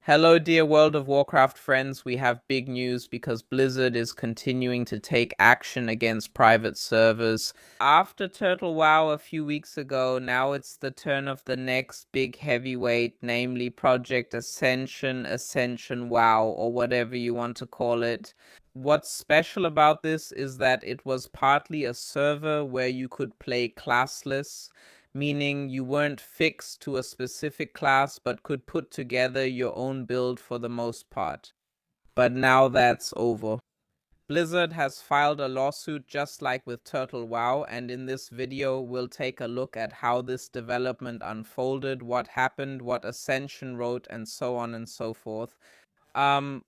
Hello, dear World of Warcraft friends. We have big news because Blizzard is continuing to take action against private servers. After Turtle WoW a few weeks ago, now it's the turn of the next big heavyweight, namely Project Ascension, Ascension WoW, or whatever you want to call it. What's special about this is that it was partly a server where you could play classless, meaning you weren't fixed to a specific class but could put together your own build for the most part. But now that's over. Blizzard has filed a lawsuit just like with Turtle WoW, and in this video we'll take a look at how this development unfolded, what happened, what Ascension wrote, and so on and so forth.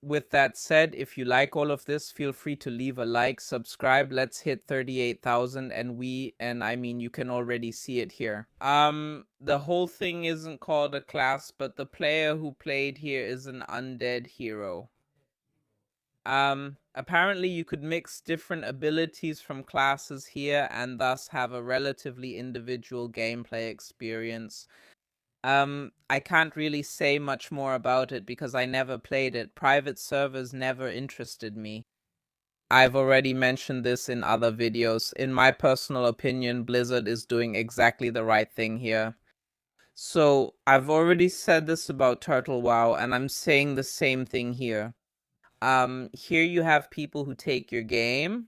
With that said, if you like all of this, feel free to leave a like, subscribe. Let's hit 38,000, and I mean, you can already see it here. The whole thing isn't called a class, but the player who played here is an undead hero. Apparently you could mix different abilities from classes here and thus have a relatively individual gameplay experience. I can't really say much more about it because I never played it. Private servers never interested me. I've already mentioned this in other videos. In my personal opinion, Blizzard is doing exactly the right thing here. So, I've already said this about Turtle WoW, and I'm saying the same thing here. Here you have people who take your game.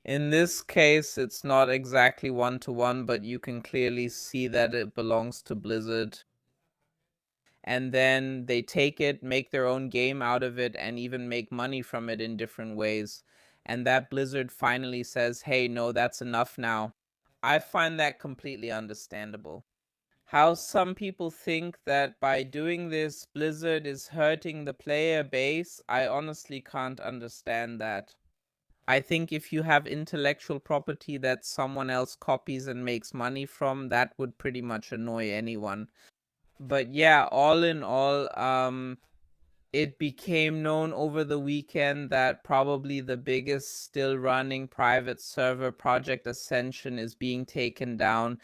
In this case, it's not exactly one-to-one, but you can clearly see that it belongs to Blizzard. And then they take it, make their own game out of it, and even make money from it in different ways. And that Blizzard finally says, hey, no, that's enough now. I find that completely understandable. How some people think that by doing this, Blizzard is hurting the player base, I honestly can't understand that. I think if you have intellectual property that someone else copies and makes money from, that would pretty much annoy anyone. But yeah, all in all, it became known over the weekend that probably the biggest still running private server, Project Ascension, is being taken down.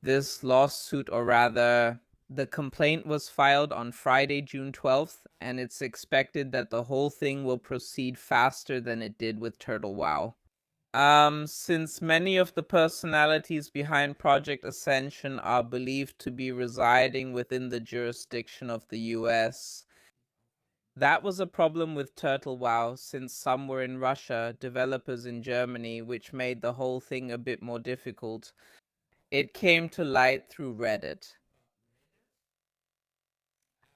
This lawsuit, or rather, the complaint was filed on Friday, June 12th, and it's expected that the whole thing will proceed faster than it did with Turtle WoW. Since many of the personalities behind Project Ascension are believed to be residing within the jurisdiction of the US, that was a problem with Turtle WoW since some were in Russia, developers in Germany, which made the whole thing a bit more difficult. It came to light through Reddit.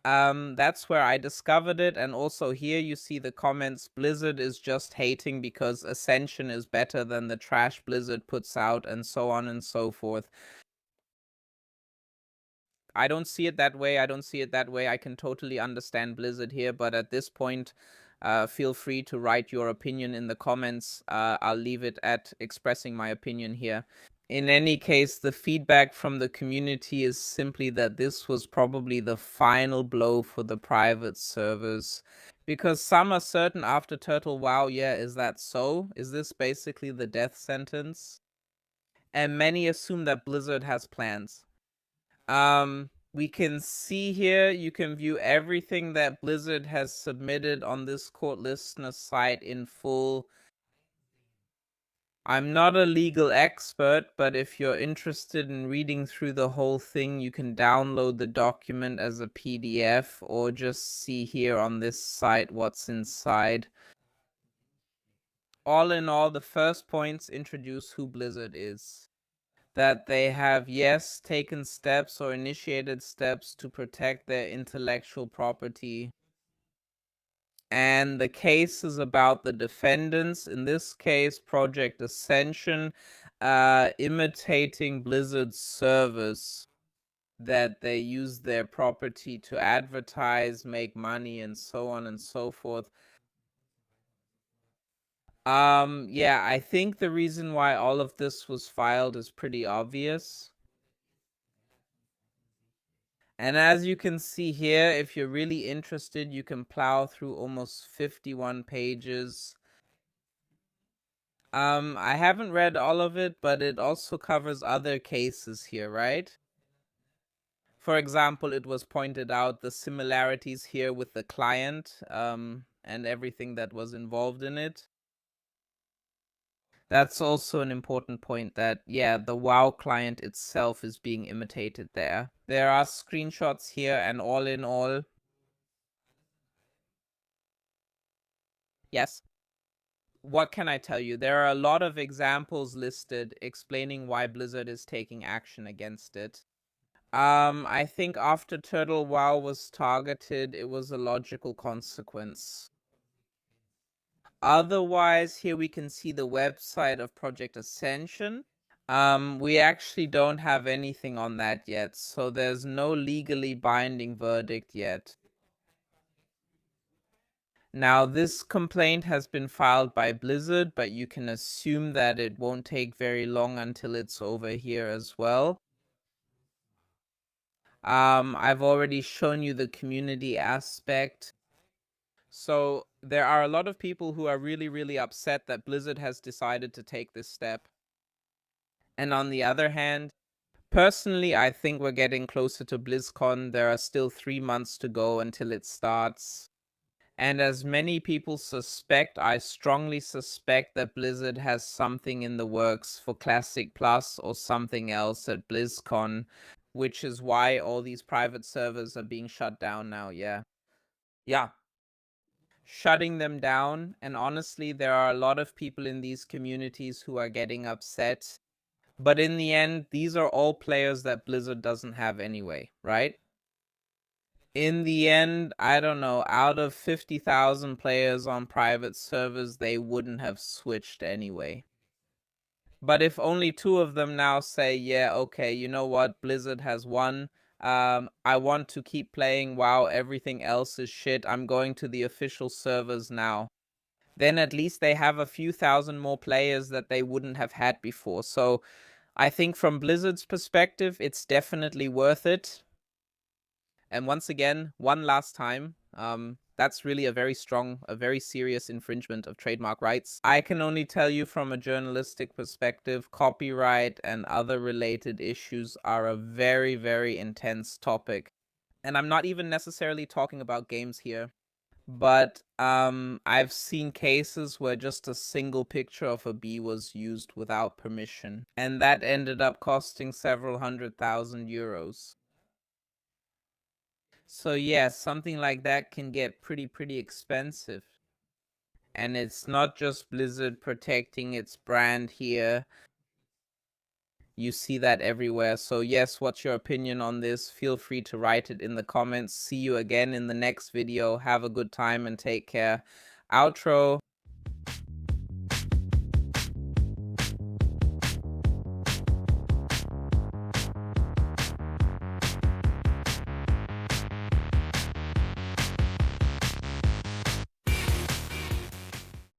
That's where I discovered it, and also here you see the comments, Blizzard is just hating because Ascension is better than the trash Blizzard puts out, and so on and so forth. I don't see it that way. I can totally understand Blizzard here, but at this point, feel free to write your opinion in the comments. I'll leave it at expressing my opinion here. In any case, the feedback from the community is simply that this was probably the final blow for the private servers. Because some are certain after Turtle WoW, yeah, is that so? Is this basically the death sentence? And many assume that Blizzard has plans. We can see here, you can view everything that Blizzard has submitted on this court listener site in full. I'm not a legal expert, but if you're interested in reading through the whole thing, you can download the document as a PDF or just see here on this site what's inside. All in all, the first points introduce who Blizzard is. That they have, yes, taken steps or initiated steps to protect their intellectual property. And the case is about the defendants, in this case, Project Ascension, imitating Blizzard's servers, that they use their property to advertise, make money, and so on and so forth. Yeah, I think the reason why all of this was filed is pretty obvious. And as you can see here, if you're really interested, you can plow through almost 51 pages. I haven't read all of it, but it also covers other cases here, right? For example, it was pointed out the similarities here with the client and everything that was involved in it. That's also an important point that, yeah, the WoW client itself is being imitated there. There are screenshots here, and all in all, yes. What can I tell you? There are a lot of examples listed explaining why Blizzard is taking action against it. I think after Turtle WoW was targeted, it was a logical consequence. Otherwise, here we can see the website of Project Ascension. We actually don't have anything on that yet, so there's no legally binding verdict yet. Now, this complaint has been filed by Blizzard, but you can assume that it won't take very long until it's over here as well. I've already shown you the community aspect. So there are a lot of people who are really, really upset that Blizzard has decided to take this step. And on the other hand, personally, I think we're getting closer to BlizzCon. There are still 3 months to go until it starts. And as many people suspect, I strongly suspect that Blizzard has something in the works for Classic Plus or something else at BlizzCon, which is why all these private servers are being shut down now, yeah. Yeah. Shutting them down, and honestly, there are a lot of people in these communities who are getting upset. But in the end, these are all players that Blizzard doesn't have anyway, right? In the end, I don't know, out of 50,000 players on private servers, they wouldn't have switched anyway. But if only 2 of them now say, yeah, okay, you know what, Blizzard has won, I want to keep playing WoW, everything else is shit, I'm going to the official servers now. Then at least they have a few thousand more players that they wouldn't have had before. So I think from Blizzard's perspective, it's definitely worth it. And once again, one last time, that's really a very serious infringement of trademark rights. I can only tell you from a journalistic perspective, copyright and other related issues are a very, very intense topic. And I'm not even necessarily talking about games here. But I've seen cases where just a single picture of a bee was used without permission, and that ended up costing several €100,000. So yeah, something like that can get pretty expensive. And it's not just Blizzard protecting its brand here. You see that everywhere. So yes, what's your opinion on this? Feel free to write it in the comments. See you again in the next video. Have a good time and take care. Outro.